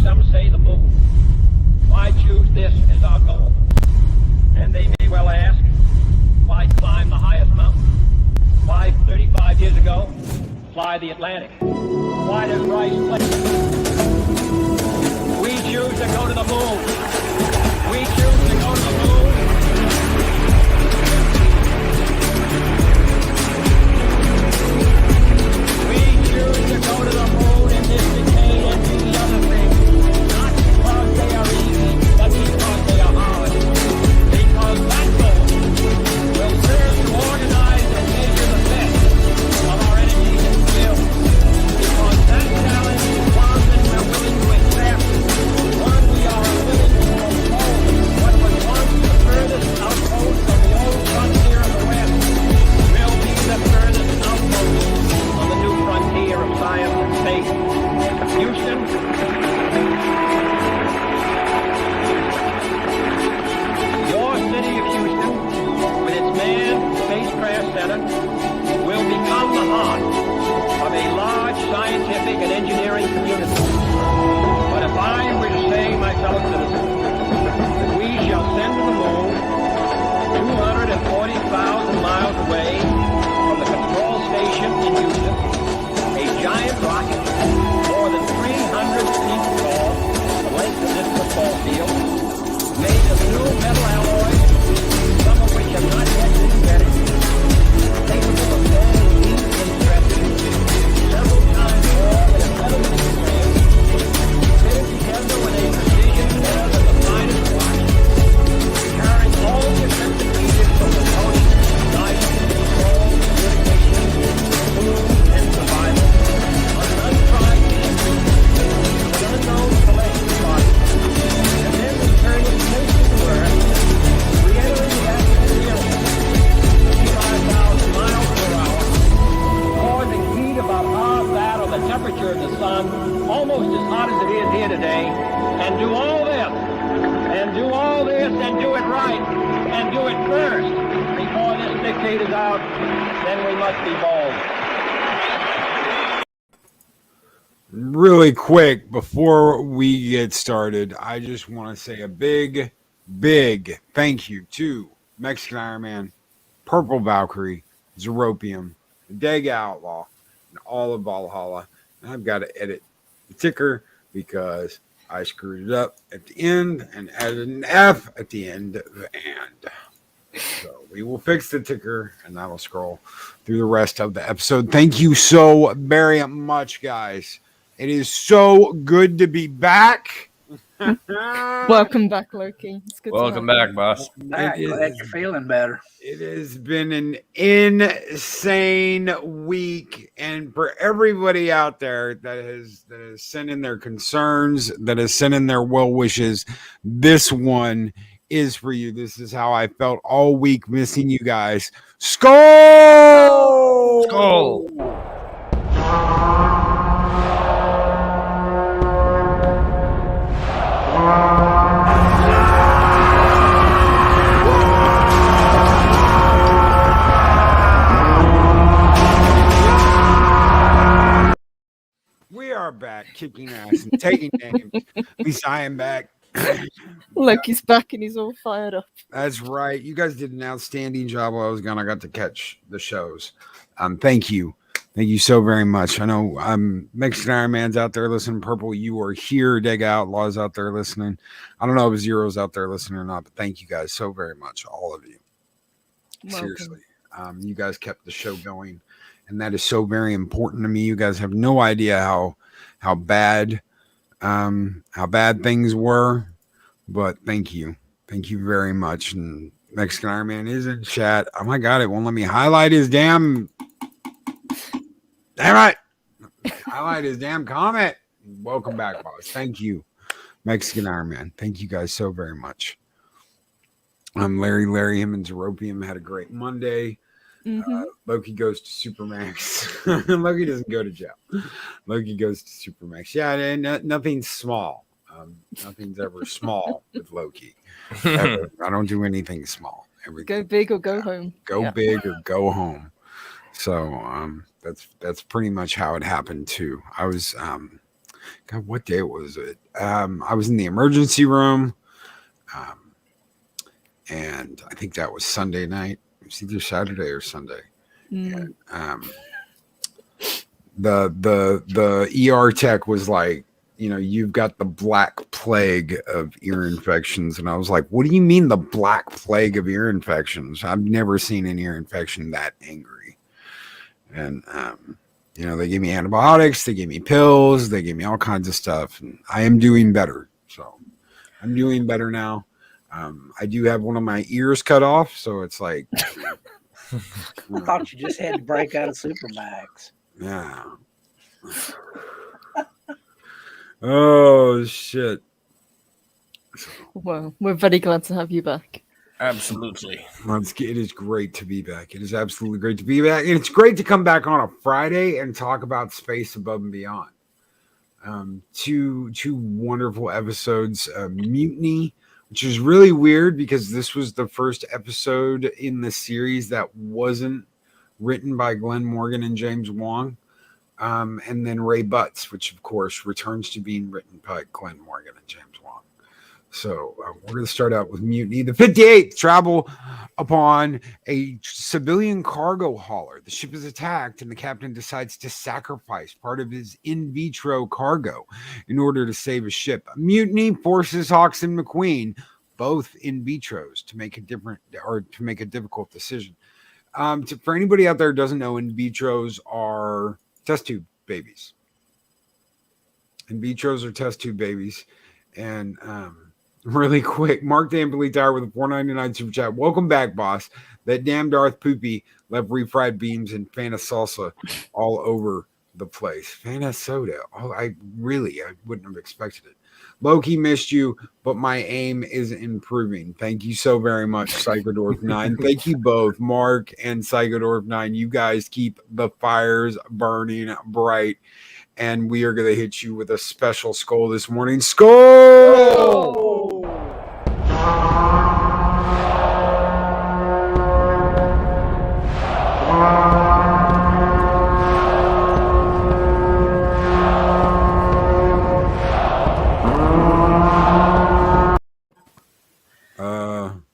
some say the moon. Why choose this as our goal? And they may well ask, why climb the highest mountain? Why, 35 years ago, fly the Atlantic? Why does Rice play? We choose to go to the moon. We choose to go to the moon. We choose to go to the moon in this decade and do the other things. Not because they are easy, but because they are hard. Because that goal will serve to organize and measure the best of our energies and skills. Because that challenge is one that we're willing to accept, one we are willing to postpone. What was once the furthest outpost on the old frontier of the West will be the furthest outpost on the new frontier of science and space. Houston, your city of Houston, with its manned spacecraft center, will become the heart of a large scientific and engineering community. But if I were to say, my fellow citizens, that we shall send to the moon 240,000 miles away from the control station in Houston, a giant rocket more than 300 feet tall, the length of this football field, made of new metal alloys, some of which have not yet been invented, capable of bearing heat and stresses, several times more than a metal frame, fitted together with a precision better than the finest watch, carrying all the essential features from the coast, guidance, control, communication, food, and survival, on an untried mission, with an unknown celestial body, and then returning safely to Earth, re-entering the atmosphere at 55,000 miles per hour, causing heat about half that of the temperature of the sun, almost as hot as it is here today, and do all this, and do all this, and do it right, and do it first, before this decade is out, then we must be bold. Really quick, before we get started, I just want to say a big thank you to Mexican Iron Man, Purple Valkyrie, Zeropium, Dag Outlaw, and all of Valhalla. And I've got to edit the ticker because I screwed it up at the end and added an F at the end of the and. So we will fix the ticker and that'll scroll through the rest of the episode. Thank you so very much, guys. It is so good to be back. Welcome back, Loki. It's good Welcome back, boss. Glad you're feeling better. It has been an insane week, and for everybody out there that has sent in their concerns, that has sent in their well wishes, this one is for you. This is how I felt all week, missing you guys. Skull! Skull! We are back, kicking ass and taking names. At least I am back. Loki's back and he's all fired up. That's right. You guys did an outstanding job while I was gone. I got to catch the shows. Thank you. Thank you so very much. I know Mexican Iron Man's out there listening. Purple, you are here. Dag Outlaw's out there listening. I don't know if Zero's out there listening or not, but thank you guys so very much, all of you. Welcome. Seriously. You guys kept the show going, and that is so very important to me. You guys have no idea how bad things were, but thank you very much. And Mexican Iron Man is in chat. Oh my god, it won't let me highlight his damn right, highlight his damn comment. Welcome back, boss. Thank you, Mexican Iron Man. Thank you guys so very much. Larry, him and Zeropium had a great Monday. Mm-hmm. Loki goes to Supermax. Loki doesn't go to jail. Loki goes to Supermax. Yeah, and nothing's small. Nothing's ever small with Loki. Ever. I don't do anything small. Everything. Go big or go home. Go big or go home. So that's pretty much how it happened too. I was God, what day was it? I was in the emergency room, and I think that was Sunday night. It was either Saturday or Sunday. And, the ER tech was like, you've got the black plague of ear infections. And I was like, what do you mean the black plague of ear infections? I've never seen an ear infection that angry. And, they gave me antibiotics, they gave me pills, they gave me all kinds of stuff. And I am doing better. So I'm doing better now. I do have one of my ears cut off. So it's like, I thought you just had to break out of Supermax. yeah. Oh, shit. Well, we're very glad to have you back. Absolutely. It is great to be back. It is absolutely great to be back. And it's great to come back on a Friday and talk about Space Above and Beyond. Two wonderful episodes of Mutiny, which is really weird because this was the first episode in the series that wasn't written by Glenn Morgan and James Wong. And then Ray Butts, which of course returns to being written by Glenn Morgan and James Wong. So we're going to start out with Mutiny. The 58th travel upon a civilian cargo hauler. The ship is attacked and the captain decides to sacrifice part of his in vitro cargo in order to save his ship. Mutiny forces Hawks and McQueen, both in vitros, to make a difficult decision. For anybody out there who doesn't know, in vitros are test tube babies. In vitros are test tube babies. And really quick, Mark Dambley Tower with a $4.99 super chat. Welcome back, boss. That damn Darth Poopy left refried beams and Fanta salsa all over the place. Fanta soda. Oh, I wouldn't have expected it. Loki, missed you, but my aim is improving. Thank you so very much, Psychodorf9. Thank you both, Mark and Psychodorf9. You guys keep the fires burning bright, and we are going to hit you with a special skull this morning. Skull!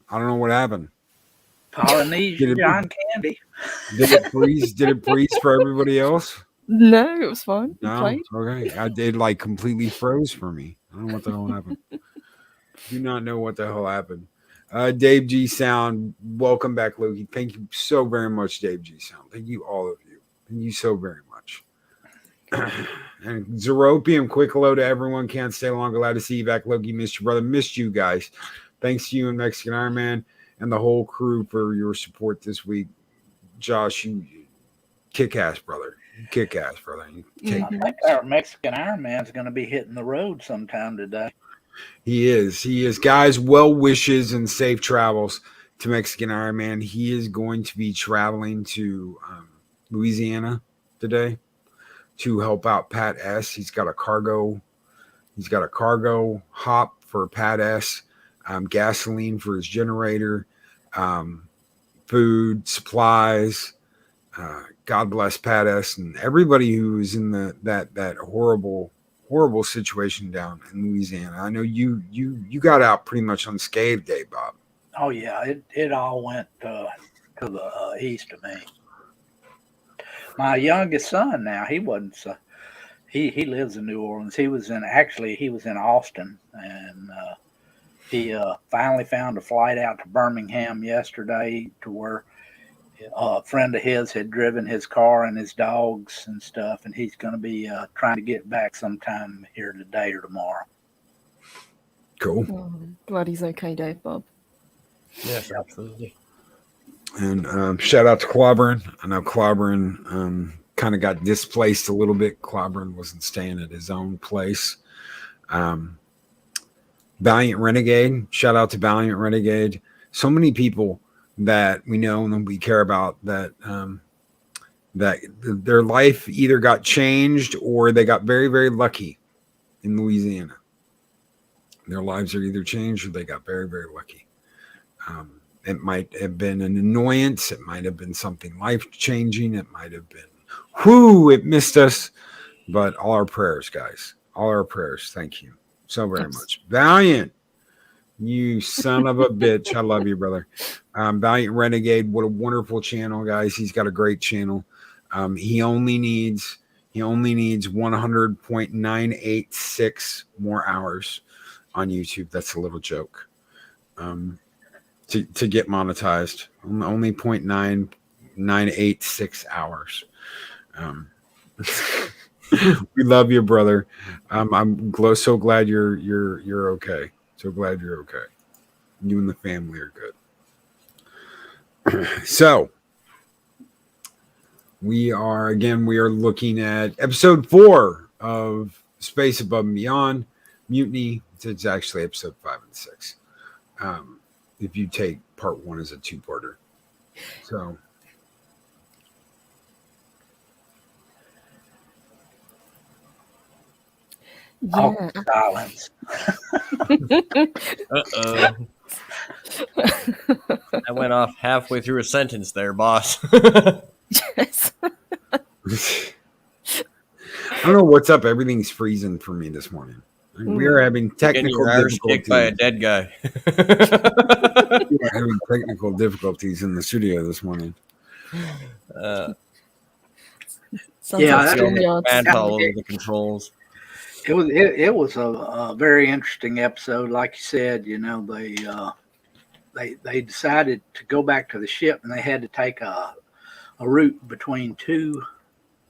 I don't know what happened. Polynesian John Candy. Did it freeze? Did it freeze for everybody else? No, it was fine. No, okay. I did completely froze for me. I don't know what the hell happened. Do not know what the hell happened. Dave G Sound, welcome back, Loki. Thank you so very much, Dave G Sound. Thank you, all of you. Thank you so very much. And Zeropium, quick hello to everyone. Can't stay long. Glad to see you back, Loki. Missed you, brother. Missed you guys. Thanks to you and Mexican Iron Man and the whole crew for your support this week. Josh, you kick ass, brother. Kick ass, brother. I think our Mexican Iron Man's going to be hitting the road sometime today. He is. Guys, well wishes and safe travels to Mexican Iron Man. He is going to be traveling to Louisiana today to help out Pat S. He's got a cargo hop for Pat S. Gasoline for his generator, food, supplies. God bless Pat S. and everybody who is in that horrible situation down in Louisiana. I know you got out pretty much unscathed, Dave Bob. Oh yeah, it all went to the east of me. My youngest son now, he wasn't. He lives in New Orleans. He was in Austin, and he finally found a flight out to Birmingham yesterday, to where a friend of his had driven his car and his dogs and stuff, and he's going to be trying to get back sometime here today or tomorrow. Cool. Oh, glad he's okay, Dave Bob. Yes, absolutely. And shout out to Clobberin. I know Clobberin kind of got displaced a little bit. Clobberin wasn't staying at his own place. Valiant Renegade. Shout out to Valiant Renegade. So many people that we know and we care about that their life either got changed or they got very, very lucky in Louisiana. Their lives are either changed or they got very, very lucky. It might have been an annoyance. It might have been something life-changing. It might have been, it missed us. But all our prayers, guys. All our prayers. Thank you so very much. Valiant, you son of a bitch. I love you, brother. Valiant Renegade, what a wonderful channel, guys. He's got a great channel. He only needs 100.986 more hours on YouTube. That's a little joke. To get monetized. Only 0.986 hours. We love you, brother. I'm so glad you're okay. So glad you're okay. You and the family are good. So we are looking at episode 4 of Space Above and Beyond Mutiny. It's actually episode 5 and 6. If you take part 1 as a 2-parter. So Yeah. Silence. Uh-oh. I went off halfway through a sentence there, boss. Yes. I don't know what's up. Everything's freezing for me this morning. We are having Getting technical your arse kicked by a difficulties. dead guy. We are having technical difficulties in the studio this morning. Uh, Sounds Yeah, like that- StreamYards. Bad all over the controls. It was a very interesting episode. Like you said, they decided to go back to the ship, and they had to take a route between 2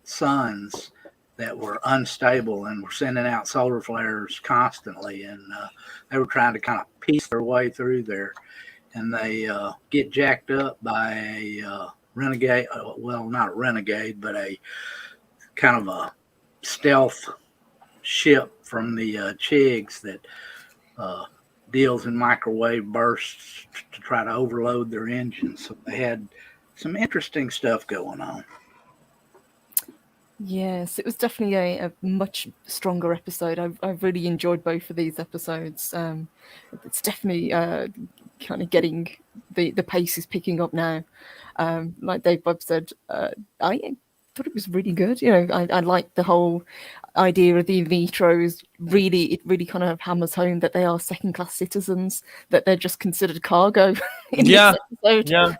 suns that were unstable and were sending out solar flares constantly, and they were trying to kind of piece their way through there, and they get jacked up by a renegade. Well, not a renegade, but a kind of a stealth ship from the Chigs that deals in microwave bursts to try to overload their engines. So they had some interesting stuff going on. Yes, it was definitely a much stronger episode. I've really enjoyed both of these episodes. It's definitely kind of getting the pace is picking up now. Like Dave Bob said, I thought it was really good. I like the whole idea of the in vitros. It really kind of hammers home that they are second-class citizens, that they're just considered cargo in Yeah, this episode. Yeah.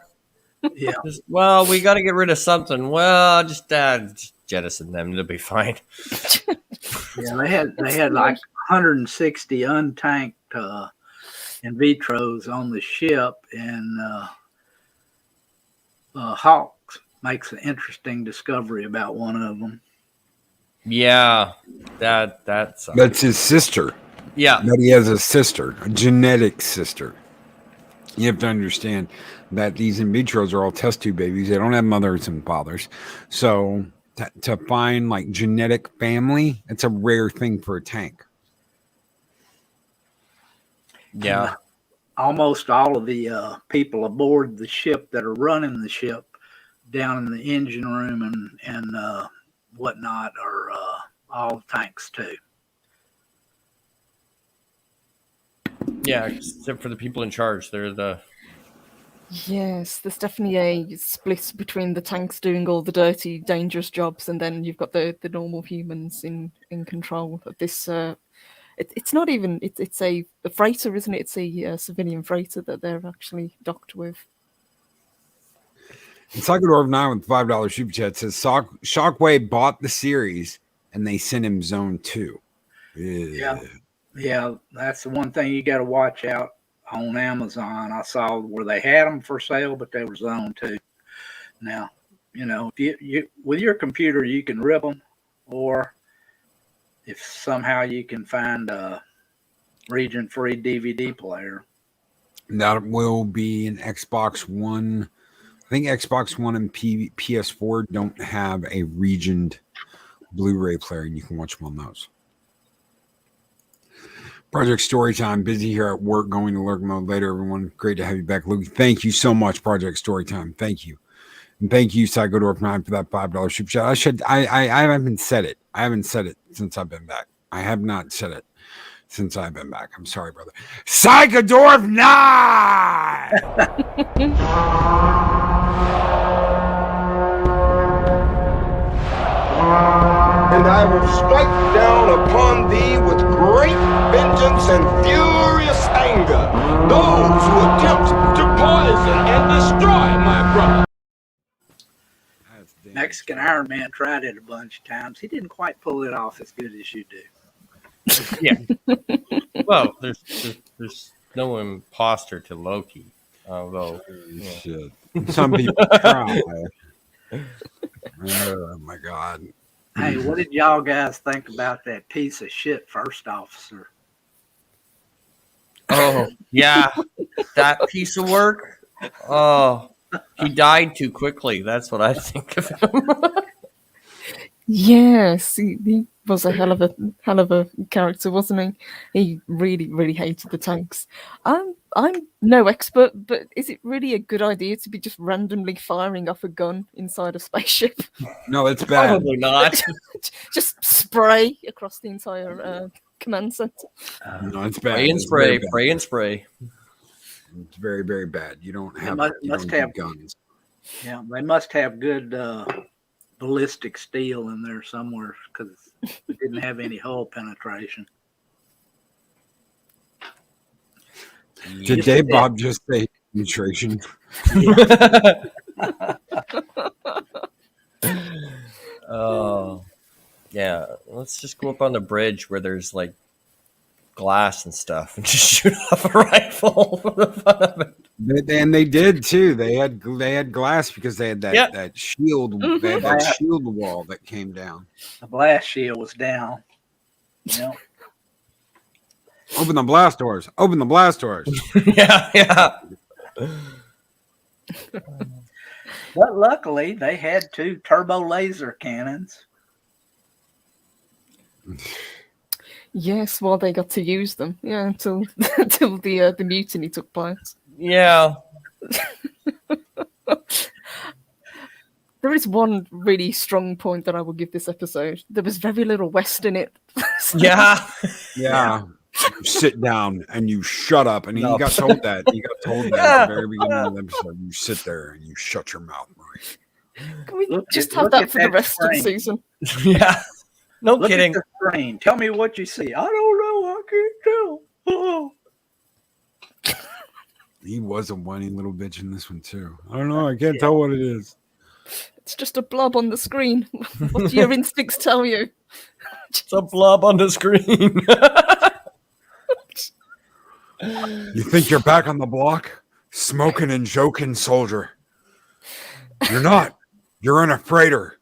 Yeah. Well, we got to get rid of something. Well, just jettison them. They'll be fine. Yeah, they had like 160 untanked in vitros on the ship, and Hawks makes an interesting discovery about one of them. Yeah, that's his sister. Yeah, But he has a sister, a genetic sister. You have to understand that these in vitros are all test tube babies. They don't have mothers and fathers. So to find like genetic family, it's a rare thing for a tank. yeah. Almost all of the people aboard the ship that are running the ship down in the engine room and whatnot are all tanks too. Yeah, except for the people in charge. They're the... Yes, there's definitely a split between the tanks doing all the dirty, dangerous jobs, and then you've got the normal humans in control of this. It's not even it's a freighter, isn't it? It's a civilian freighter that they're actually docked with. And Psychodorf 9 with $5 super chat says Shockwave bought the series and they sent him Zone 2. Yeah. Yeah, that's the one thing you got to watch out on Amazon. I saw where they had them for sale, but they were Zone 2. Now, if you with your computer, you can rip them, or if somehow you can find a region-free DVD player. That will be an Xbox One. I think Xbox One and PS4 don't have a regioned Blu-ray player, and you can watch them on those. Project Storytime, busy here at work, going to lurk mode later, everyone. Great to have you back, Luke. Thank you so much, Project Storytime. Thank you. And thank you, Psychodorf 9, for that $5 super chat. I haven't said it. I haven't said it since I've been back. I have not said it since I've been back. I'm sorry, brother. Psychodorf 9! and I will strike down upon thee with great vengeance and furious anger those who attempt to poison and destroy my brother. That's damn Mexican straight. Iron Man tried it a bunch of times. He didn't quite pull it off as good as you do. Yeah. Well, there's no imposter to Loki, although yeah. Shit. Some people try. Oh my god. Hey, what did y'all guys think about that piece of shit first officer? Oh yeah, that piece of work. Oh, he died too quickly. That's what I think of him. Yes, he was a hell of a character, wasn't he? He really hated the tanks. I'm no expert, but is it really a good idea to be just randomly firing off a gun inside a spaceship? No, it's bad. Probably not. Just spray across the entire command center. No, it's bad. Pray and It's very spray. bad. Pray and spray. It's very, very bad. You don't have must you don't have- need guns. Yeah, they must have good ballistic steel in there somewhere because we didn't have any hull penetration. Did Dave Bob just say penetration? Oh, yeah. Let's just go up on the bridge where there's like glass and stuff and just shoot off a rifle for the fun of it. And they did too. They had glass because they had that Yep. that shield. They had that shield wall that came down. The blast shield was down. You know, Open the blast doors. Open the blast doors. Yeah. but luckily they had 2 turbo laser cannons. Yes, while they got to use them, yeah, until the mutiny took place. Yeah. There is one really strong point that I will give this episode. There was very little West in it. Yeah. Yeah. You sit down and you shut up. And he got told that. He got told that at the very beginning of the episode. You sit there and you shut your mouth, Marie. Can we Look just at- have look that at for the that rest of the screen. season? Yeah. No Look kidding. at the screen. Tell me what you see. I don't know. I can't tell. Oh. He was a whiny little bitch in this one too. I don't know. I can't tell what it is. It's just a blob on the screen. What do your instincts tell you? It's a blob on the screen. You think you're back on the block? Smoking and joking, soldier. You're not. You're in a freighter.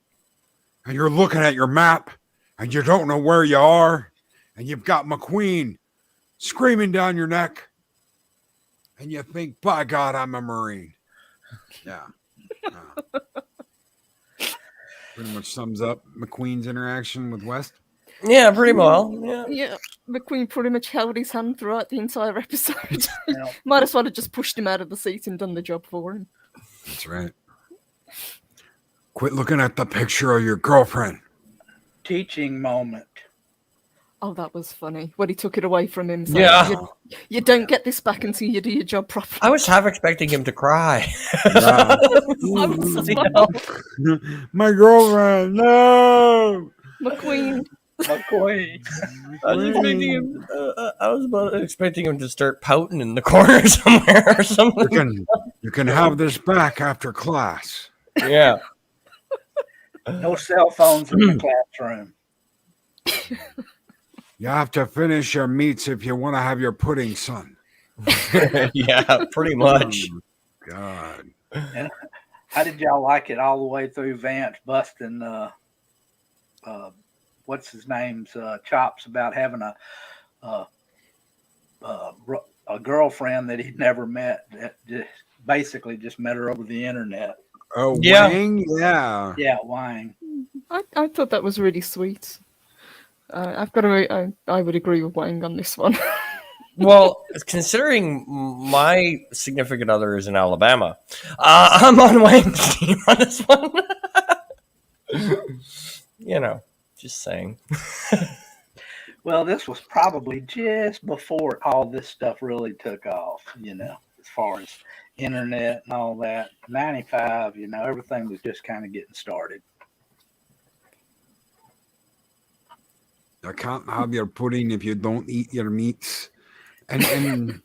And you're looking at your map. And you don't know where you are. And you've got McQueen screaming down your neck. And you think, by God, I'm a Marine. Yeah. Pretty much sums up McQueen's interaction with West. Yeah, pretty well. Yeah. Yeah, McQueen pretty much held his hand throughout the entire episode. Yeah. Might as well have just pushed him out of the seat and done the job for him. That's right. Quit looking at the picture of your girlfriend. Teaching moment. Oh, that was funny. When he took it away from him. So Yeah. You don't get this back until you do your job properly. I was half expecting him to cry. Yeah. I was as well. My girlfriend, no. McQueen. McQueen. I was expecting him to start pouting in the corner somewhere or something. You can have this back after class. Yeah. No cell phones in the classroom. You have to finish your meats if you want to have your pudding, son. Yeah, pretty much. Oh, God. How did y'all like it all the way through Vance busting what's his name's chops about having a girlfriend that he'd never met, that basically just met her over the internet. Oh, Yeah. Wang? Yeah. Yeah, Wang. I thought that was really sweet. I've got to. I would agree with Wang on this one. Well, considering my significant other is in Alabama, I'm on Wayne's team on this one. You know, just saying. Well, this was probably just before all this stuff really took off, as far as internet and all that. 95, everything was just kind of getting started. I can't have your pudding if you don't eat your meats. And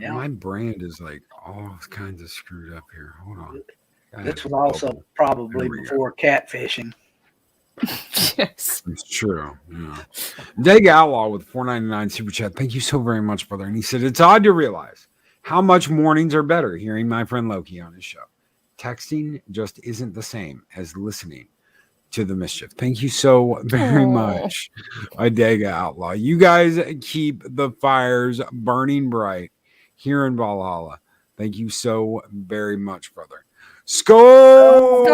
Yeah. my brand is like all kinds of screwed up here. Hold on. This was also probably There we go. before catfishing. Yes. It's true. Yeah. Dag Outlaw with $4.99 super chat. Thank you so very much, brother. And he said, it's odd to realize how much mornings are better hearing my friend Loki on his show. Texting just isn't the same as listening to the mischief. Thank you so very much, Dag Outlaw. You guys keep the fires burning bright here in Valhalla. Thank you so very much, brother. Skol!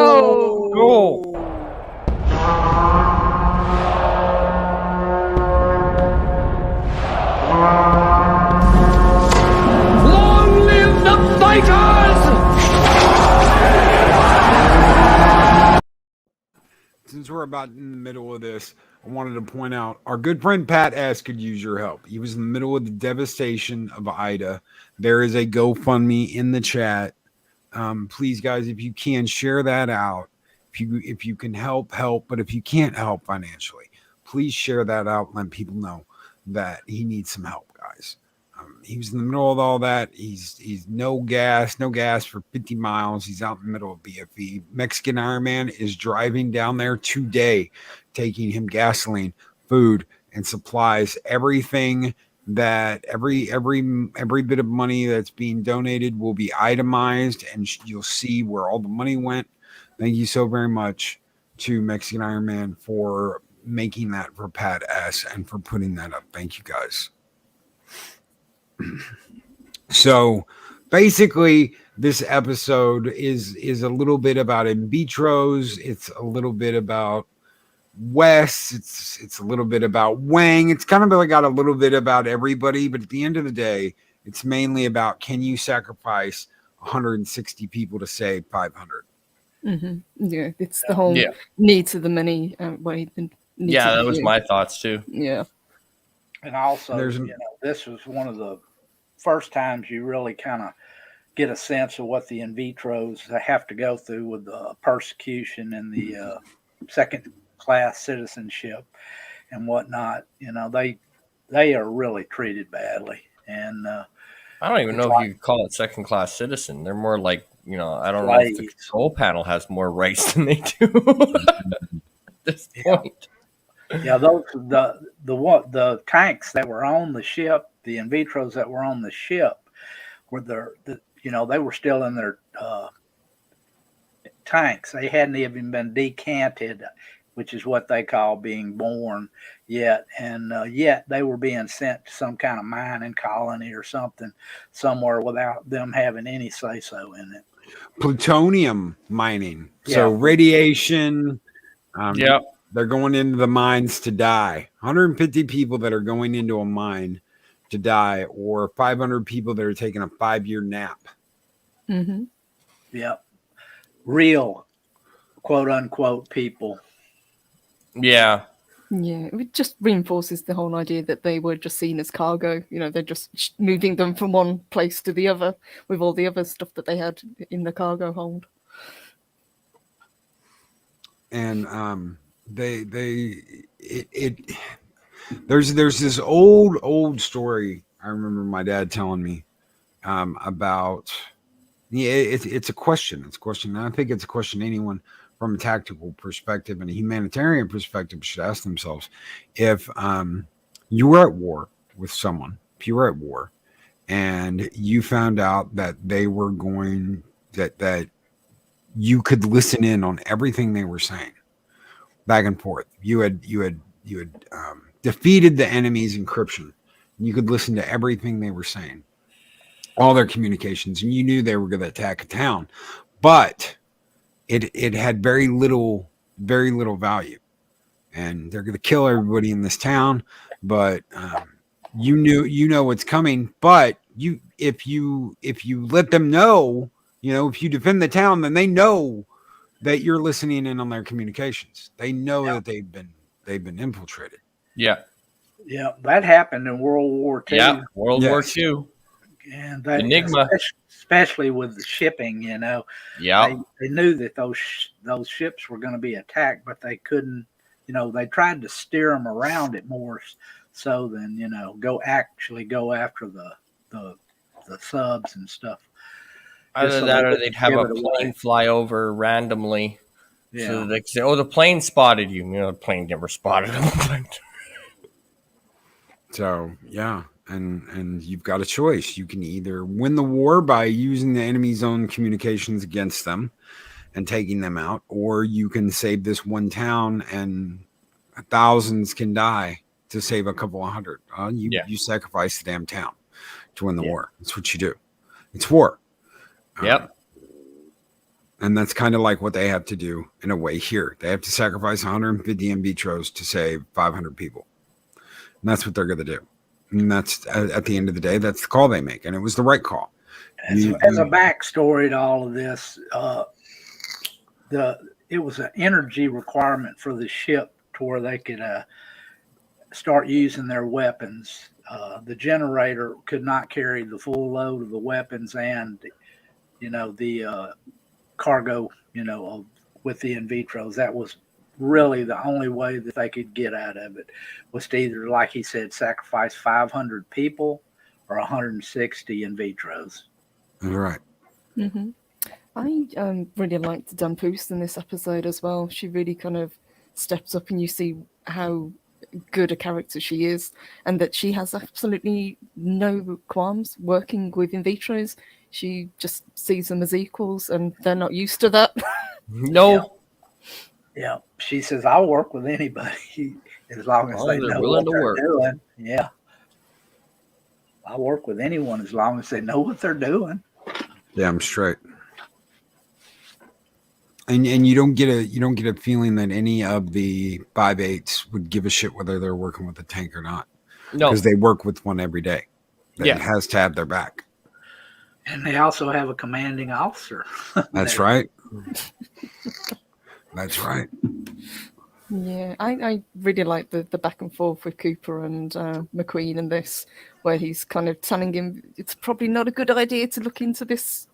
Long live the fighters! Since we're about in the middle of this, I wanted to point out our good friend Pat S. could use your help. He was in the middle of the devastation of Ida. There is a GoFundMe in the chat. Please, guys, if you can, share that out. If you can help. But if you can't help financially, please share that out and let people know that he needs some help, guys. He was in the middle of all that. He's no gas for 50 miles. He's out in the middle of BFE. Mexican Iron Man is driving down there today, taking him gasoline, food, and supplies. Everything that every bit of money that's being donated will be itemized, and you'll see where all the money went. Thank you so very much to Mexican Iron Man for making that for Pat S. and for putting that up. Thank you, guys. So basically this episode is a little bit about in vitros. It's a little bit about Wes. It's a little bit about Wang. It's kind of like got a little bit about everybody, but at the end of the day, it's mainly about, can you sacrifice 160 people to save 500? Mm-hmm. Yeah, it's the whole needs of the money way. Yeah, that was my thoughts too. Yeah. And also, this was one of the first times you really kind of get a sense of what the in vitros have to go through with the persecution and the second-class citizenship and whatnot. They are really treated badly. And I don't even know if you could call it second-class citizen. They're more like, I don't know if the control panel has more rights than they do at this point. Yeah, the tanks that were on the ship, the in vitros that were on the ship, were they were still in their tanks. They hadn't even been decanted, which is what they call being born yet. And yet they were being sent to some kind of mining colony or something somewhere without them having any say-so in it. Plutonium mining. So radiation. They're going into the mines to die. 150 people that are going into a mine to die, or 500 people that are taking a 5-year nap. Mm-hmm. Yep. Real, quote unquote, people. Yeah. Yeah, it just reinforces the whole idea that they were just seen as cargo. They're just moving them from one place to the other with all the other stuff that they had in the cargo hold. And there's this old story I remember my dad telling me about. It's a question. It's a question. And I think it's a question anyone from a tactical perspective and a humanitarian perspective should ask themselves. If you were at war with someone, if you were at war and you found out that they were going, that you could listen in on everything they were saying back and forth. You had defeated the enemy's encryption. You could listen to everything they were saying, all their communications, and you knew they were going to attack a town, but it had very little value, and they're going to kill everybody in this town. But you know what's coming. But if you let them know, if you defend the town, then they know that you're listening in on their communications. They know that they've been infiltrated. Yeah. Yeah, that happened in World War II. Yeah, World War II. And Enigma. Especially with the shipping, Yeah. They knew that those ships were going to be attacked, but they couldn't, they tried to steer them around it more so than, go after the subs and stuff. Either so that they or wouldn't they'd have give a it away. plane fly over randomly. Yeah. So they could say, oh, the plane spotted you. The plane never spotted him. So yeah, and you've got a choice. You can either win the war by using the enemy's own communications against them and taking them out, or you can save this one town and thousands can die to save a couple of hundred. You sacrifice the damn town to win the war. That's what you do. It's war. Yep. And that's kind of like what they have to do in a way here. They have to sacrifice 150 in vitros to save 500 people. And that's what they're going to do. And that's at the end of the day, that's the call they make. And it was the right call. As a backstory to all of this, it was an energy requirement for the ship to where they could start using their weapons. The generator could not carry the full load of the weapons and, the cargo, with the in vitros. That was really the only way that they could get out of it, was to either, like he said, sacrifice 500 people or 160 in vitros. All right. Mm-hmm. I really liked Dampoose in this episode as well. She really kind of steps up, and you see how good a character she is, and that she has absolutely no qualms working with in vitros. She just sees them as equals, and they're not used to that. No. Yeah. She says, I'll work with anybody as long as they know what they're doing. Yeah. I'll work with anyone as long as they know what they're doing. Yeah, I'm straight. And you don't get a feeling that any of the 5/8s would give a shit whether they're working with a tank or not. No. Because they work with one every day. That has to have their back. And they also have a commanding officer. That's right. That's right. Yeah, I really like the back and forth with Cooper and McQueen in this, where he's kind of telling him it's probably not a good idea to look into this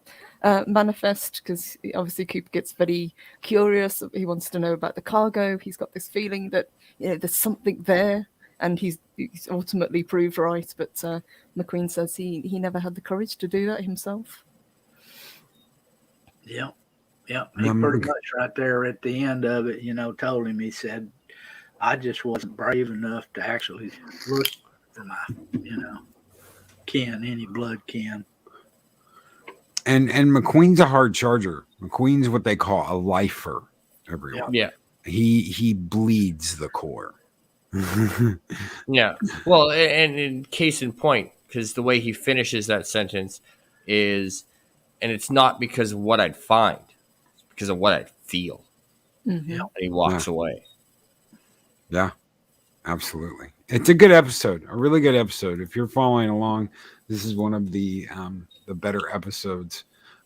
manifest, because obviously Cooper gets very curious. He wants to know about the cargo. He's got this feeling that there's something there, and he's ultimately proved right. But McQueen says he never had the courage to do that himself. Yeah. Yeah, he pretty much right there at the end of it, told him, he said, I just wasn't brave enough to actually look for my, kin, any blood kin. And McQueen's a hard charger. McQueen's what they call a lifer, everyone. Yeah. He bleeds the core. Yeah. Well, and in case in point, because the way he finishes that sentence is, and it's not because of what I'd find, because of what I feel. Mm-hmm. And he walks away. Yeah, absolutely. It's a good episode, a really good episode. If you're following along, this is one of the better episodes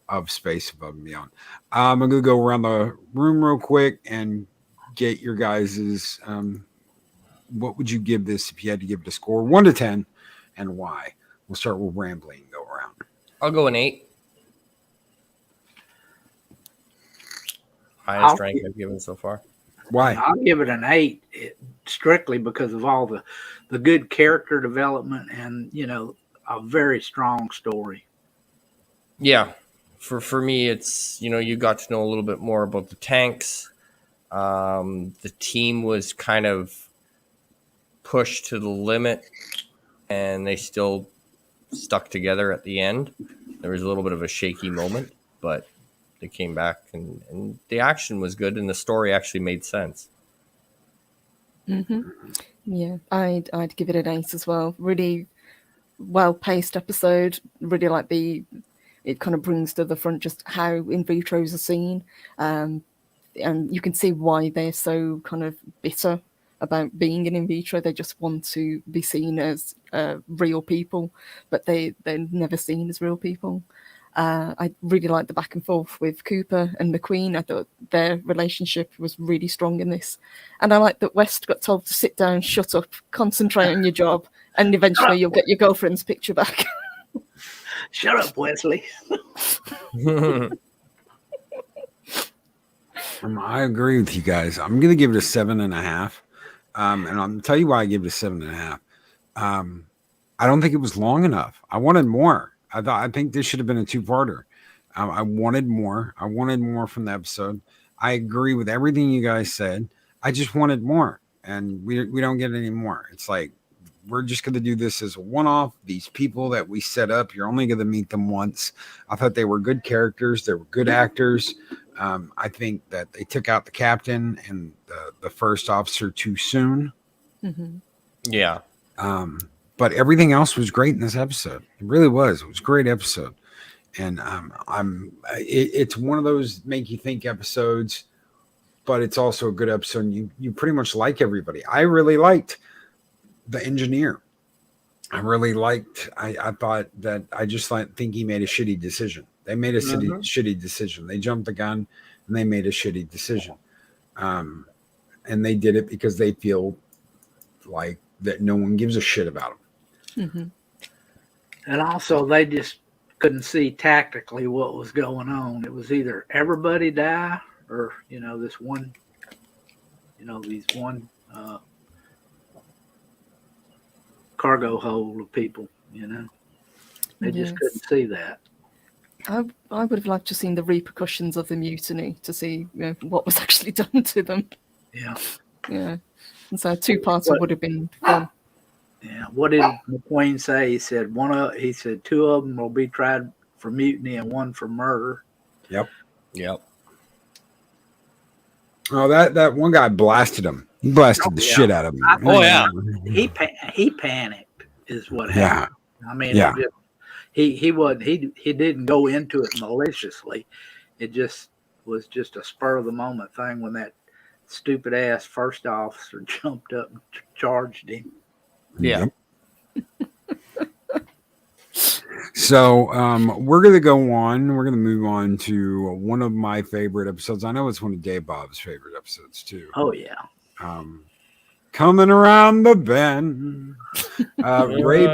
of Space Above and Beyond. I'm going to go around the room real quick and get your guys's, what would you give this if you had to give it a score, 1 to 10, and why? We'll start with Rambling, go around. I'll go an 8. Highest rank I've given so far. Why? I'll give it an 8, strictly because of all the good character development and, a very strong story. Yeah. For me, it's, you got to know a little bit more about the tanks. The team was kind of pushed to the limit, and they still stuck together at the end. There was a little bit of a shaky moment, but they came back, and the action was good, and the story actually made sense. Mm-hmm. Yeah, I'd give it an 8 as well. Really well-paced episode. Really like it kind of brings to the front just how in vitros are seen, and you can see why they're so kind of bitter about being an in vitro. They just want to be seen as real people, but they're never seen as real people. I really liked the back and forth with Cooper and McQueen. I thought their relationship was really strong in this. And I like that West got told to sit down, shut up, concentrate on your job, and eventually you'll get your girlfriend's picture back. Shut up, Wesley. I agree with you guys. I'm going to give it a 7.5. And I'm going to tell you why I give it a 7.5. I don't think it was long enough. I wanted more. I think this should have been a 2-parter. I wanted more. I wanted more from the episode. I agree with everything you guys said. I just wanted more, and we don't get any more. It's like we're just going to do this as a one-off. These people that we set up, you're only going to meet them once. I thought they were good characters. They were good actors. I think that they took out the captain and the first officer too soon. Mm-hmm. Yeah. But everything else was great in this episode. It really was. It was a great episode. And it's one of those make you think episodes, but it's also a good episode. And you pretty much like everybody. I really liked the engineer. I thought that I just think he made a shitty decision. They made a shitty decision. They jumped the gun and they made a shitty decision. And they did it because they feel like that no one gives a shit about them. Mm-hmm. And also, they just couldn't see tactically what was going on. It was either everybody die or, these one cargo hold of people, They just couldn't see that. I would have liked to seen the repercussions of the mutiny to see what was actually done to them. Yeah. Yeah. And so 2-parter would have been fun. Yeah. What did McQueen say? He said he said 2 of them will be tried for mutiny and 1 for murder. Yep. Oh, that one guy blasted him. He blasted the shit out of him. He panicked is what happened. I mean, he didn't go into it maliciously. It was just a spur of the moment thing when that stupid ass first officer jumped up and charged him. Yeah. So we're going to go on. We're going to move on to one of my favorite episodes. I know it's one of Dave Bob's favorite episodes too. Oh yeah. Coming around the bend. Ray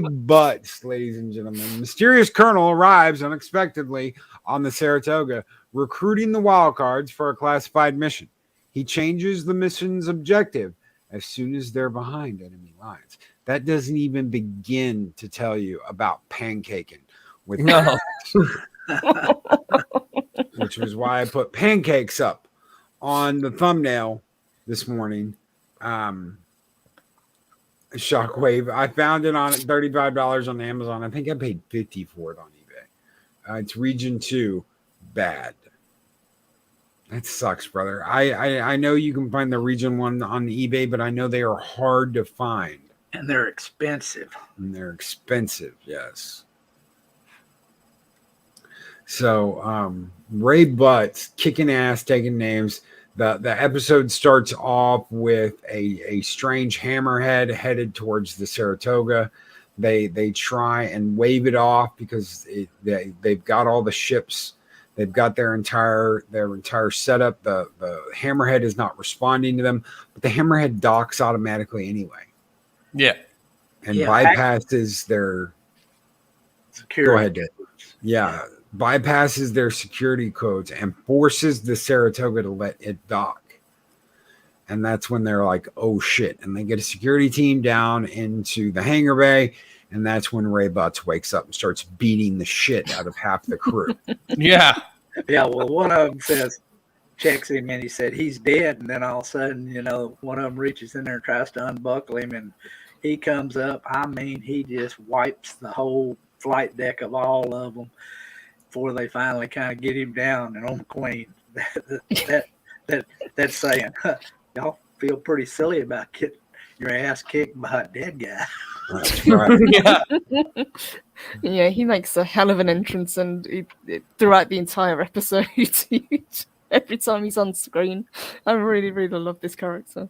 Butts, ladies and gentlemen. Mysterious Colonel arrives unexpectedly on the Saratoga, recruiting the wildcards for a classified mission. He changes the mission's objective as soon as they're behind enemy lines. That doesn't even begin to tell you about pancaking with which was why I put pancakes up on the thumbnail this morning. Shockwave. I found it on $35 on Amazon. I think I paid $50 for it on eBay. It's Region 2. Bad. That sucks, brother. I know you can find the Region 1 on eBay, but I know they are hard to find. And they're expensive. Yes. So Ray Butts kicking ass, taking names. The episode starts off with a strange hammerhead headed towards the Saratoga. They try and wave it off because they've got all the ships. They've got their entire setup. The hammerhead is not responding to them, but the hammerhead docks automatically anyway. Yeah. And bypasses their security. Go ahead, Dave. Yeah. Bypasses their security codes and forces the Saratoga to let it dock. And that's when they're like, oh shit. And they get a security team down into the hangar bay. And that's when Ray Butts wakes up and starts beating the shit out of half the crew. Yeah. Yeah. Well, one of them checks him and he said he's dead. And then all of a sudden, one of them reaches in there and tries to unbuckle him. And he comes up. I mean, he just wipes the whole flight deck of all of them before they finally kind of get him down. And on McQueen, that's saying, y'all feel pretty silly about getting your ass kicked by a dead guy. That's right. Yeah, he makes a hell of an entrance, and throughout the entire episode, every time he's on screen, I really, really love this character.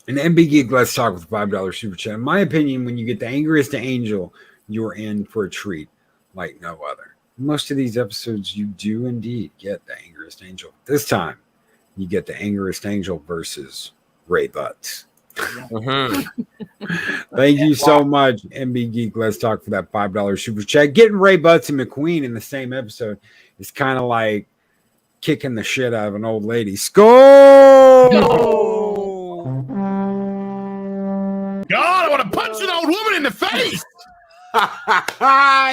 And MB Geek Let's Talk with $5 super chat. In my opinion, when you get the angriest angel, you're in for a treat like no other. Most of these episodes, you do indeed get the angriest angel. This time, you get the angriest angel versus Ray Butts. Mhm. Thank you so much, MB Geek. Let's talk for that $5 super chat. Getting Ray Butts and McQueen in the same episode is kind of like kicking the shit out of an old lady. Skull! God, I want to punch an old woman in the face.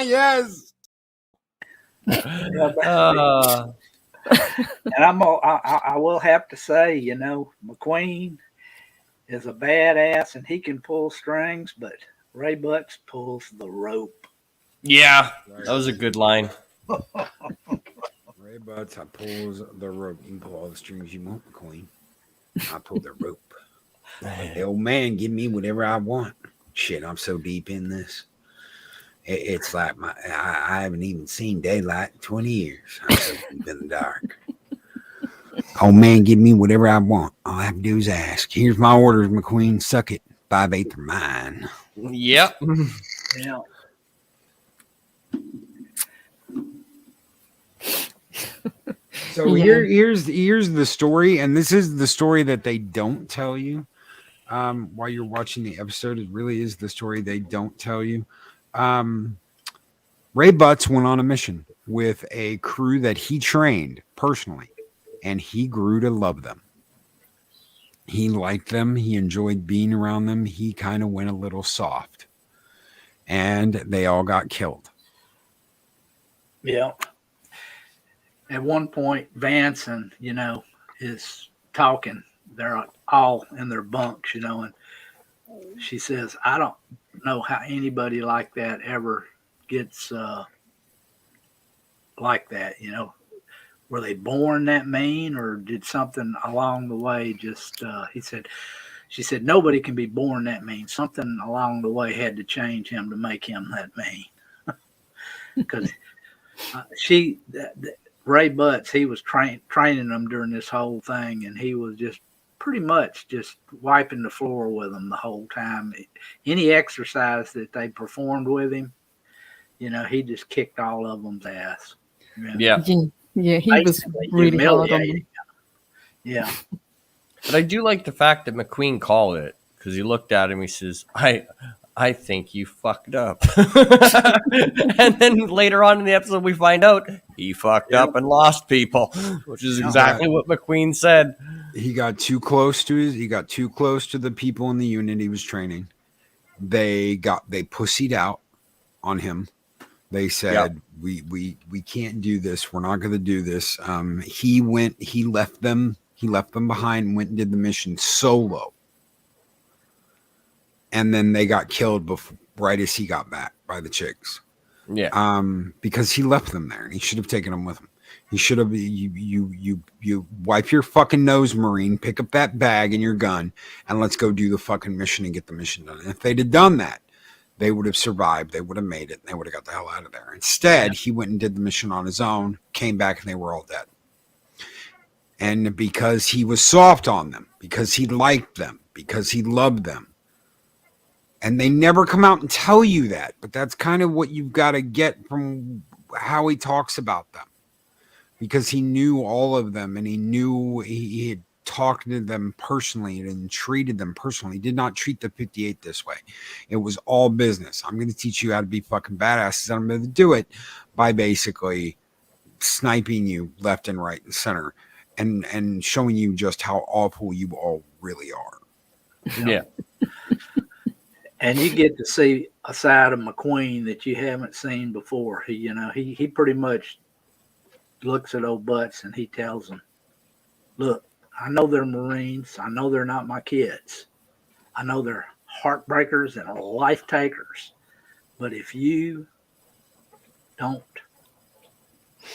Yes. And I will have to say, you know, McQueen is a badass and he can pull strings, but Ray Butts pulls the rope. Yeah, that was a good line. Ray Butts, I pulls the rope. You can pull all the strings you want, McQueen. I pull the rope. The old man give me whatever I want. Shit, I'm so deep in this. It's like I haven't even seen daylight in 20 years. I'm so deep in the dark. Old man, give me whatever I want. All I have to do is ask. Here's my orders, McQueen. Suck it. 5/8 are mine. Yep. Yeah. So here's the story, and this is the story that they don't tell you while you're watching the episode. It really is the story they don't tell you. Ray Butts went on a mission with a crew that he trained personally, and he grew to love them. He liked them. He enjoyed being around them. He kind of went a little soft, and they all got killed. Yeah. At one point, Vance and, you know, is talking. They're all in their bunks, you know, and she says, I don't know how anybody like that ever gets like that, you know. Were they born that mean, or did something along the way just, she said, nobody can be born that mean. Something along the way had to change him to make him that mean. Because Ray Butts, he was training them during this whole thing, and he was just pretty much just wiping the floor with them the whole time. Any exercise that they performed with him, you know, he just kicked all of them's ass. You know? Yeah. Yeah, he was Basically really hard on them. humiliating. Yeah. But I do like the fact that McQueen called it, because he looked at him. He says, I think you fucked up. And then later on in the episode, we find out he fucked up and lost people, which is exactly what McQueen said. He got too close to the people in the unit he was training. They pussied out on him. They said, we can't do this. We're not going to do this. He left them behind and went and did the mission solo. And then they got killed right as he got back by the chicks. Yeah. Because he left them there and he should have taken them with him. He should have, you wipe your fucking nose, Marine, pick up that bag and your gun, and let's go do the fucking mission and get the mission done. And if they'd have done that, they would have survived. They would have made it. And they would have got the hell out of there. Instead, he went and did the mission on his own, came back, and they were all dead. And because he was soft on them, because he liked them, because he loved them. And they never come out and tell you that. But that's kind of what you've got to get from how he talks about them. Because he knew all of them, and he knew he had talked to them personally and treated them personally. He did not treat the 58 this way. It was all business. I'm going to teach you how to be fucking badasses. I'm going to do it by basically sniping you left and right and center, and showing you just how awful you all really are. Yeah. And you get to see a side of McQueen that you haven't seen before. He pretty much looks at old Butts and he tells them, look, I know they're Marines. I know they're not my kids. I know they're heartbreakers and life takers. But if you don't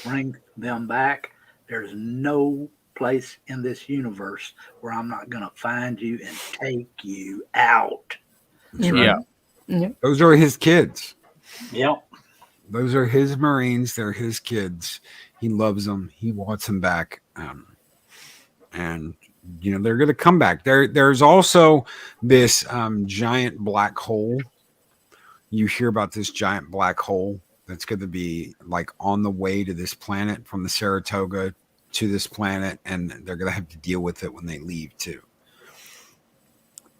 bring them back, there's no place in this universe where I'm not going to find you and take you out. Yeah. Yeah. Those are his kids. Yep. Those are his Marines. They're his kids. He loves them. He wants them back. And you know, they're going to come back. There's also this giant black hole. You hear about this giant black hole that's going to be like on the way to this planet from the Saratoga to this planet, and they're going to have to deal with it when they leave too.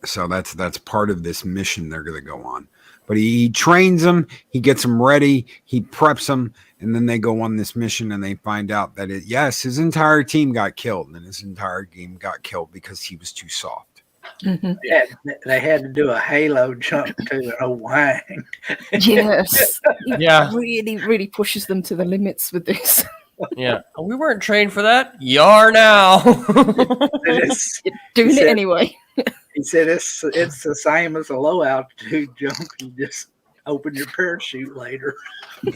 So that's part of this mission they're going to go on. But he trains them, he gets them ready, he preps them, and then they go on this mission and they find out that his entire team got killed, and his entire game got killed because he was too soft. Mm-hmm. They had to do a halo jump to Wang. Yes. Yeah. Really, really pushes them to the limits with this. Yeah. We weren't trained for that. You are now. You're doing it anyway. He said it's the same as a low altitude jump. You just open your parachute later.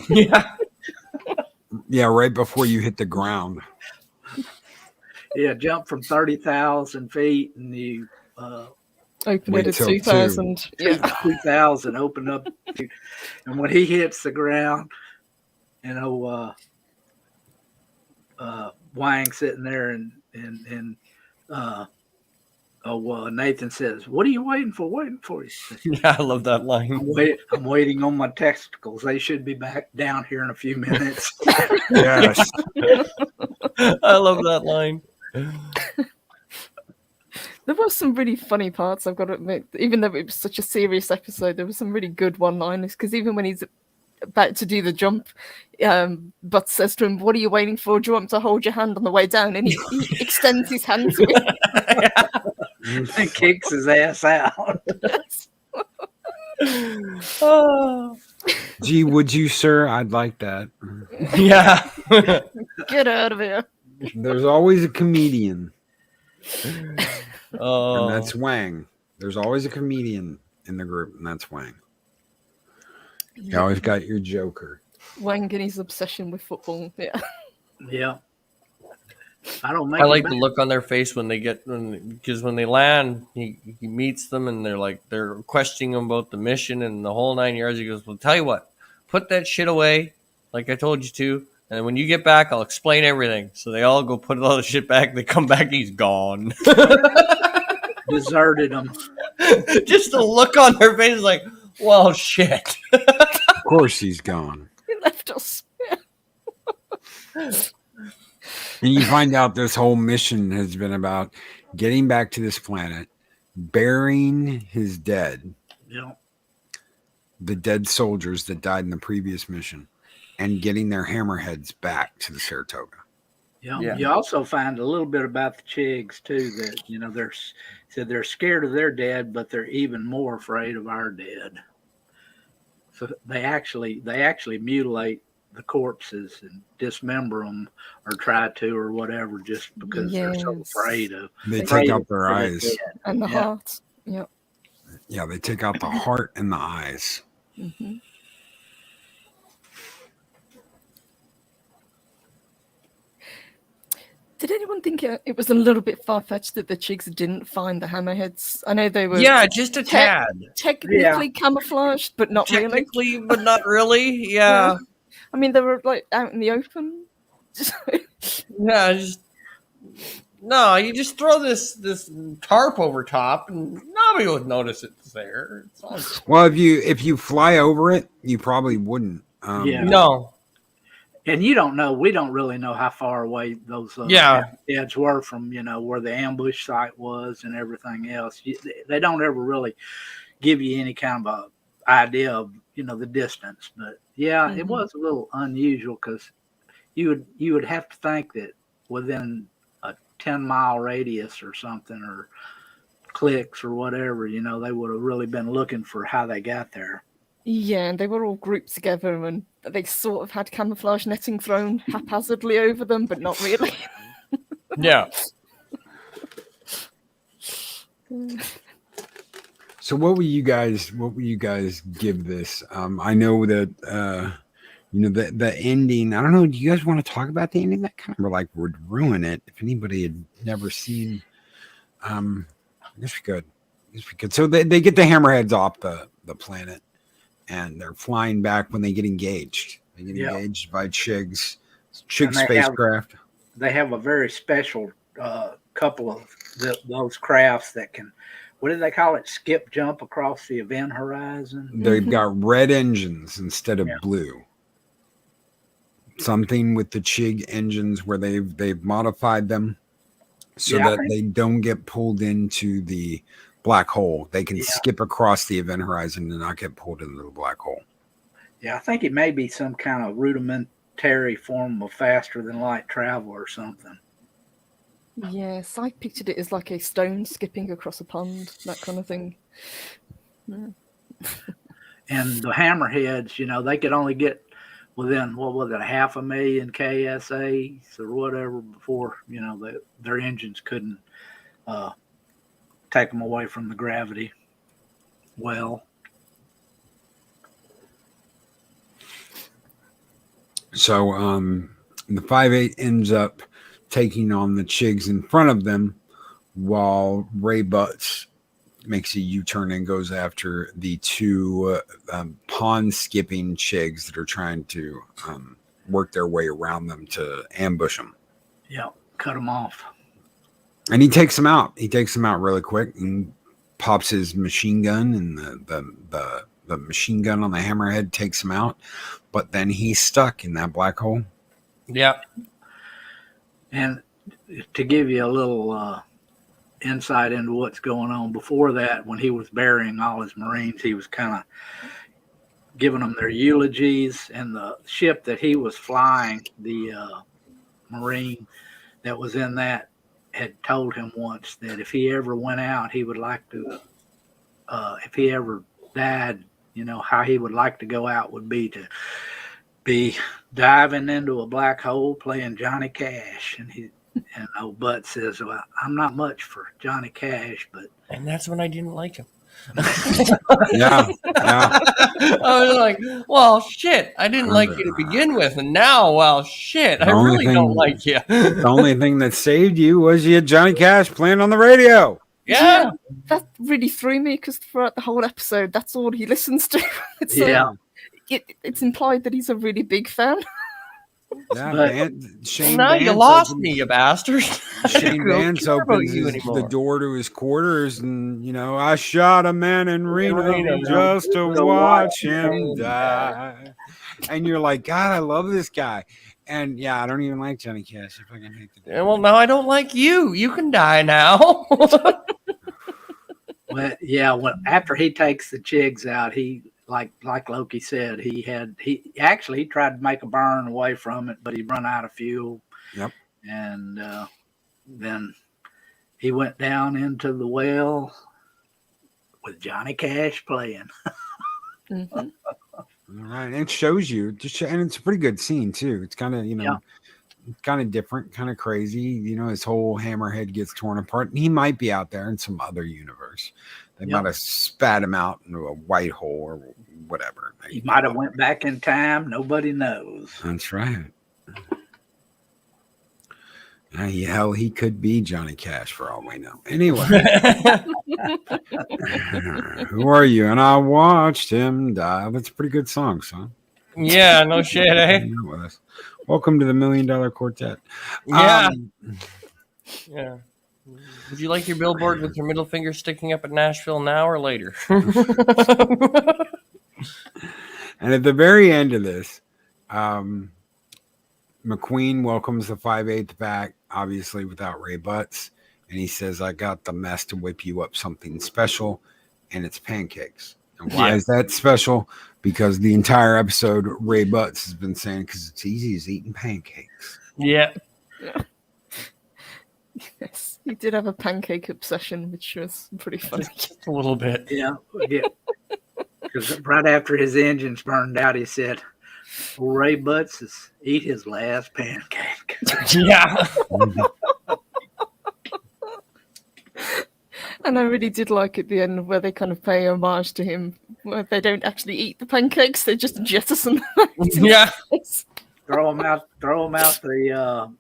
Yeah. Yeah, right before you hit the ground. Yeah, jump from 30,000 feet and you Open Wait it at till 2,000. Yeah. 2,000 open up. And when he hits the ground, Wang sitting there and Nathan says, "What are you waiting for? Waiting for you." Yeah, I love that line. I'm waiting on my testicles. They should be back down here in a few minutes. Yes. I love that line. There were some really funny parts, I've got to admit. Even though it was such a serious episode, there were some really good one-liners. Because even when he's about to do the jump, Butts says to him, "What are you waiting for? Do you want to hold your hand on the way down?" And he extends his hand to him. And kicks his ass out. Oh. Gee, would you, sir? I'd like that. Yeah. Get out of here. There's always a comedian, Oh. and that's Wang. There's always a comedian in the group, and that's Wang. You always got your joker. Wang and his obsession with football. Yeah. Yeah. I like the look on their face when they because when they land, he meets them and they're questioning him about the mission and the whole 9 yards. He goes, "Well, tell you what, put that shit away, like I told you to, and when you get back, I'll explain everything." So they all go put all the shit back. They come back, he's gone. Deserted him. Just the look on their face, like, well, shit. Of course, he's gone. He left us. And you find out this whole mission has been about getting back to this planet, burying his dead, the dead soldiers that died in the previous mission, and getting their hammerheads back to the Saratoga. Yeah. You also find a little bit about the Chigs too. That they're scared of their dead, but they're even more afraid of our dead. So they actually mutilate the corpses and dismember them or try to or whatever, just because they're so afraid of. They take out their eyes and the heart. Yeah. Yeah, they take out the heart and the eyes. Mm-hmm. Did anyone think it was a little bit far-fetched that the Chigs didn't find the hammerheads? I know they were Just a tad. Technically camouflaged, but not really. Technically, but not really. Yeah. I mean, they were like out in the open. No, you just throw this tarp over top, and nobody would notice it's there. It's all Well, if you fly over it, you probably wouldn't. No. And you don't know. We don't really know how far away those heads were from where the ambush site was and everything else. They don't ever really give you any kind of a idea of the distance. But it was a little unusual because you would have to think that within a 10-mile radius or something, or clicks or whatever, they would have really been looking for how they got there. Yeah, and they were all grouped together, and they sort of had camouflage netting thrown haphazardly over them, but not really. Yeah. So what will you guys give this? I know that the ending. I don't know. Do you guys want to talk about the ending? That kind of would ruin it if anybody had never seen. I guess we could. So they get the hammerheads off the planet, and they're flying back when they get engaged. They get engaged by Chig spacecraft. They have a very special couple of those crafts that can. What do they call it? Skip jump across the event horizon. They've got red engines instead of blue. Something with the Chig engines where they've modified them so that they don't get pulled into the black hole. They can Yeah. skip across the event horizon and not get pulled into the black hole. Yeah, I think it may be some kind of rudimentary form of faster than light travel or something. Yes, I pictured it as like a stone skipping across a pond, that kind of thing. And the hammerheads, you know, they could only get within, what was it, 500,000 KSAs or whatever before, you know, their engines couldn't take them away from the gravity well. So the 5-8 ends up taking on the Chigs in front of them, while Ray Butts makes a U-turn and goes after the two pond skipping Chigs that are trying to work their way around them to ambush them. Yeah, cut them off. And he takes them out. He takes them out really quick and pops his machine gun, and the machine gun on the hammerhead takes him out. But then he's stuck in that black hole. Yeah. And to give you a little insight into what's going on, before that, when he was burying all his Marines, he was kind of giving them their eulogies. And the ship that he was flying, the Marine that was in that, had told him once that if he ever went out, he would like to, if he ever died, you know, how he would like to go out would be to be diving into a black hole playing Johnny Cash. And old Butt says, well, I'm not much for Johnny Cash, but. And that's when I didn't like him. Yeah. I was like, well, shit, I didn't like you to begin with. And now, well, shit, I really don't like you. The only thing that saved you was you had Johnny Cash playing on the radio. Yeah. That really threw me because throughout the whole episode, that's all he listens to. It's it's implied that he's a really big fan. Yeah, Shane now Vance you lost me, you bastard. Shane Vance opens the door to his quarters, and you know, I shot a man in Reno just to watch him die. And you're like, God, I love this guy. And yeah, I don't even like Johnny Cash. If I can hate the well, now I don't like you. You can die now. Well, yeah. After he takes the Chigs out, he like Loki said, he actually tried to make a burn away from it, but he run out of fuel. Yep. And then he went down into the well with Johnny Cash playing. Mm-hmm. All right, and it shows you, and it's a pretty good scene too. It's kind of, you know, kind of different, kind of crazy. You know, his whole hammerhead gets torn apart, and he might be out there in some other universe. They might have spat him out into a white hole or whatever. He might have went back in time. Nobody knows. That's right. Hell, he could be Johnny Cash for all we know. Anyway, who are you? And I watched him die. That's a pretty good song, son. Yeah, no shit, eh? Welcome to the $1 Million Quartet. Yeah. Yeah. Would you like your billboard with your middle finger sticking up at Nashville now or later? And at the very end of this, McQueen welcomes the 5/8 back, obviously without Ray Butts. And he says, I got the mess to whip you up something special, and it's pancakes. And why is that special? Because the entire episode, Ray Butts has been saying, because it's easy as eating pancakes. Yeah. Yes, he did have a pancake obsession, which was pretty funny. Just a little bit. Yeah. Because right after his engines burned out, he said, well, Ray Butts is eat his last pancake. Yeah. And I really did like at the end where they kind of pay homage to him, where they don't actually eat the pancakes, they just jettison them. Yeah. Throw them out the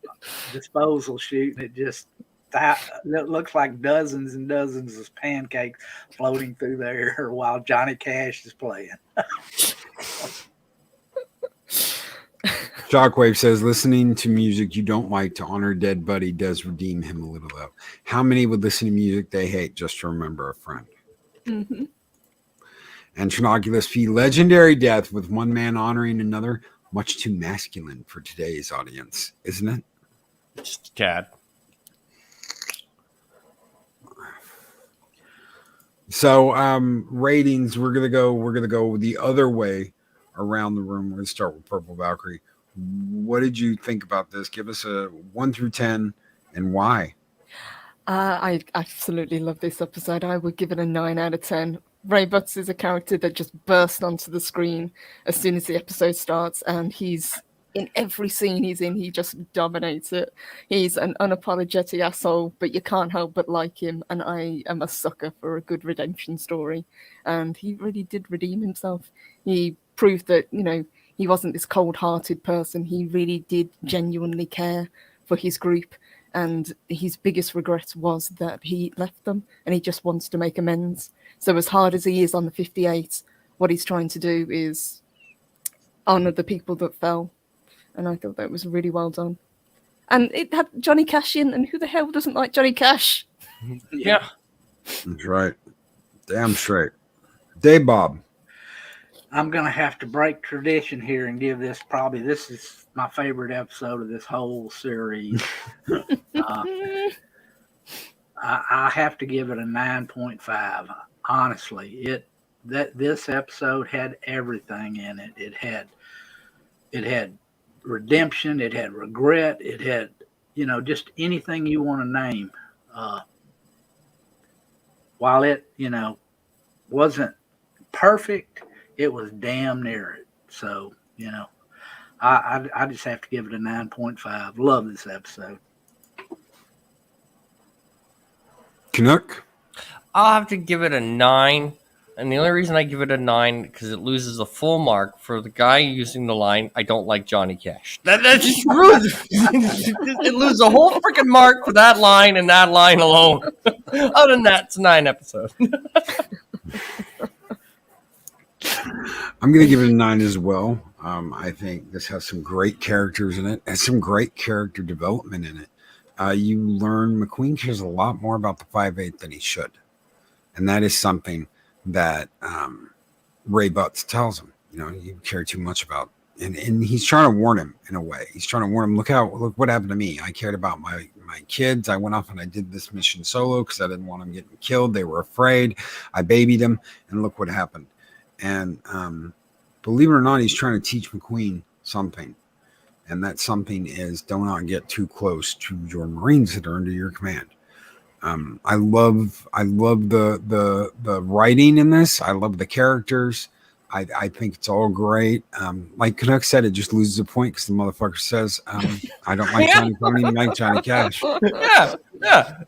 disposal chute, and it looks like dozens and dozens of pancakes floating through there while Johnny Cash is playing. Shockwave says, listening to music you don't like to honor dead buddy does redeem him a little, though. How many would listen to music they hate just to remember a friend? Mm-hmm. And Trinoculus P, legendary death with one man honoring another, much too masculine for today's audience, isn't it? Just a tad. So ratings, we're gonna go the other way around the room. We're gonna start with Purple Valkyrie. What did you think about this? Give us a 1 through 10 and why. I absolutely love this episode. I would give it a 9 out of 10. Ray Butts is a character that just burst onto the screen as soon as the episode starts, and he's in every scene he's in, he just dominates it. He's an unapologetic asshole, but you can't help but like him, and I am a sucker for a good redemption story. And he really did redeem himself. He proved that, he wasn't this cold-hearted person. He really did genuinely care for his group, and his biggest regret was that he left them, and he just wants to make amends. So as hard as he is on the 58, what he's trying to do is honor the people that fell. And I thought that was really well done. And it had Johnny Cash in, and who the hell doesn't like Johnny Cash? Yeah. That's right. Damn straight. Dave Bob. I'm going to have to break tradition here and give this is my favorite episode of this whole series. I have to give it a 9.5. Honestly, this episode had everything in it. It had redemption, it had regret, it had, just anything you want to name. While it, wasn't perfect, it was damn near it. So, I just have to give it a 9.5. Love this episode. Canuck. I'll have to give it a 9. And the only reason I give it a 9 because it loses a full mark for the guy using the line, I don't like Johnny Cash. That just ruins it. Loses a whole freaking mark for that line and that line alone. Other than that, it's a 9 episode. I'm going to give it a 9 as well. I think this has some great characters in it and some great character development in it. You learn McQueen cares a lot more about the 5/8 than he should. And that is something that Ray Butts tells him, you care too much about. And he's trying to warn him in a way. He's trying to warn him, look what happened to me. I cared about my kids. I went off and I did this mission solo because I didn't want them getting killed. They were afraid. I babied them, and look what happened. And believe it or not, he's trying to teach McQueen something. And that something is do not get too close to your Marines that are under your command. I love the writing in this. I love the characters. I think it's all great. Like Canuck said, it just loses a point because the motherfucker says, I don't like Johnny Tony, I like Johnny Cash. Yeah.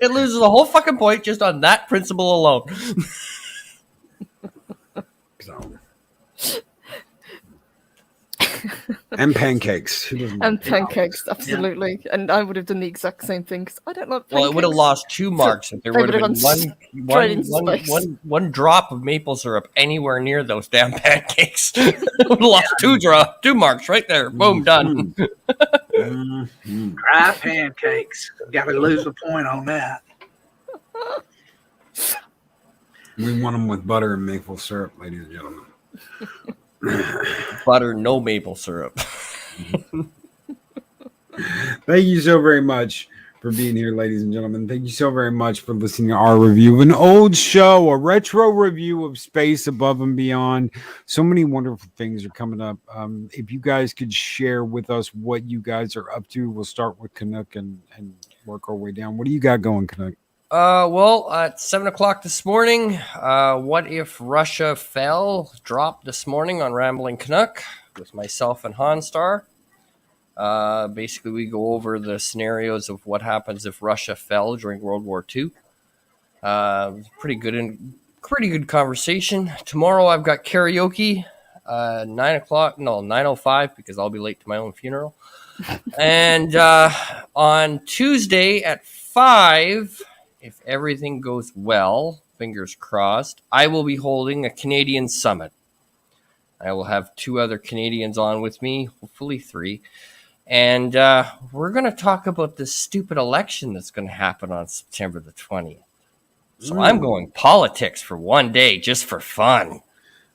It loses a whole fucking point just on that principle alone. So. And pancakes. And pancakes, absolutely. Yeah. And I would have done the exact same thing because I don't like pancakes. Well, it would have lost 2 marks if there would have been one drop of maple syrup anywhere near those damn pancakes. It would have lost 2 marks right there. Boom, done. Dry pancakes. Got to lose a point on that. We want them with butter and maple syrup, ladies and gentlemen. Butter, no maple syrup. Thank you so very much for being here, ladies and gentlemen. Thank you so very much for listening to our review of an old show, a retro review of Space Above and Beyond. So many wonderful things are coming up. If you guys could share with us what you guys are up to, we'll start with Canuck and work our way down. What do you got going, Canuck? Well, at 7 o'clock this morning, What If Russia Fell dropped this morning on Rambling Canuck with myself and Hanstar. Basically, we go over the scenarios of what happens if Russia fell during World War II. Pretty good conversation. Tomorrow, I've got karaoke, 9:05 because I'll be late to my own funeral. And on Tuesday at 5. If everything goes well, fingers crossed, I will be holding a Canadian summit. I will have 2 other Canadians on with me, hopefully 3. And we're going to talk about this stupid election that's going to happen on September the 20th. So I'm going politics for one day just for fun.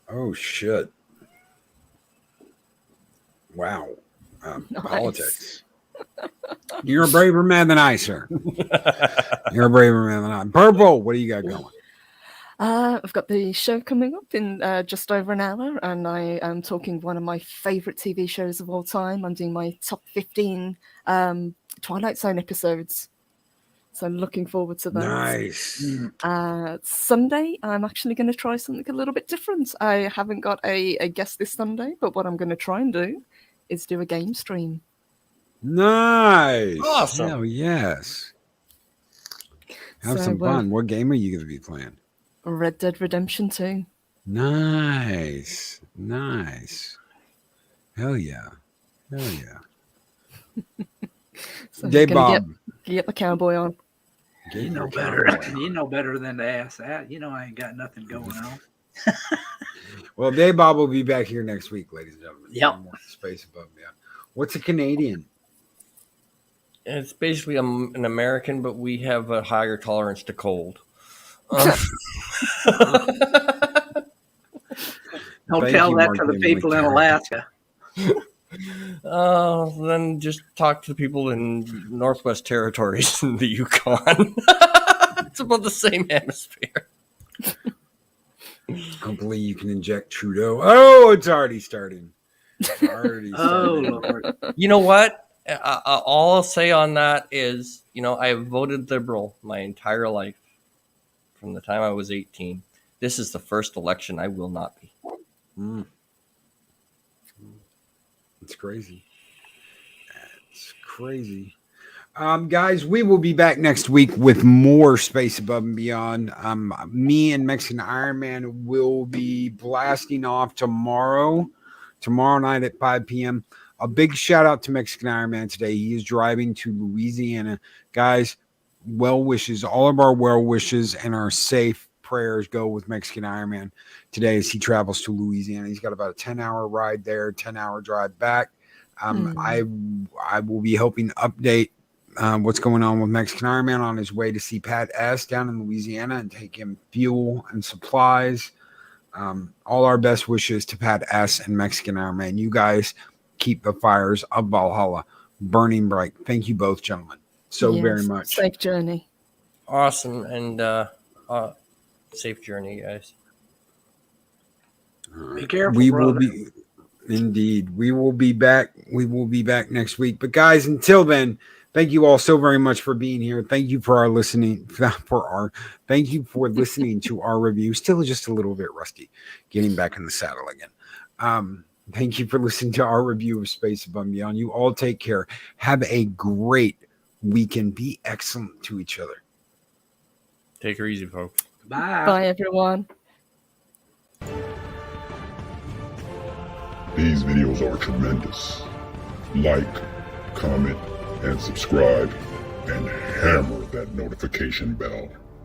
Oh, shit. Wow. Nice. Politics. You're a braver man than I, sir. You're a braver man than I. Purple, what do you got going? I've got the show coming up in just over an hour, and I am talking one of my favourite TV shows of all time. I'm doing my top 15 Twilight Zone episodes. So I'm looking forward to that. Nice. Sunday, I'm actually going to try something a little bit different. I haven't got a guest this Sunday, but what I'm going to try and do is do a game stream. Nice. Awesome. Hell yes. Have So, some fun. What game are you going to be playing? Red Dead Redemption 2. Nice. Nice. Hell yeah. Hell yeah. So I'm Dave gonna Bob. get the cowboy on. Get You know your better. cowboy. You know better than to ask that. You know I ain't got nothing going on. Well, Dave Bob will be back here next week, ladies and gentlemen. Yep. More Space Above and Beyond. What's a Canadian? It's basically an American, but we have a higher tolerance to cold. Don't Thank tell you, that Mark to the David people in McCarran. Alaska. Then just talk to the people in Northwest Territories in the Yukon. It's about the same hemisphere. Hopefully you can inject Trudeau. Oh, it's already starting. It's already Oh, starting. Lord. You know what? All I'll say on that is, I have voted Liberal my entire life from the time I was 18. This is the first election I will not be. Mm. It's crazy. It's crazy. Guys, we will be back next week with more Space Above and Beyond. Me and Mexican Iron Man will be blasting off tomorrow night at 5 p.m. A big shout out to Mexican Iron Man today. He is driving to Louisiana. Guys, well wishes, all of our well wishes and our safe prayers go with Mexican Iron Man today as he travels to Louisiana. He's got about a 10-hour ride there, 10-hour drive back. I will be helping update what's going on with Mexican Iron Man on his way to see Pat S down in Louisiana and take him fuel and supplies. All our best wishes to Pat S and Mexican Iron Man. You guys keep the fires of Valhalla burning bright. Thank you both, gentlemen, very much. Safe journey. Awesome. And safe journey, guys. Be careful, We brother. will be indeed. We will be back. We will be back next week. But guys, until then, thank you all so very much for being here. Thank you for our listening. Thank you for listening to our review. Still just a little bit rusty, getting back in the saddle again. Thank you for listening to our review of Space Above and Beyond. You all take care. Have a great weekend. Be excellent to each other. Take her easy, folks. Bye. Bye, everyone. These videos are tremendous. Like, comment, and subscribe, and hammer that notification bell.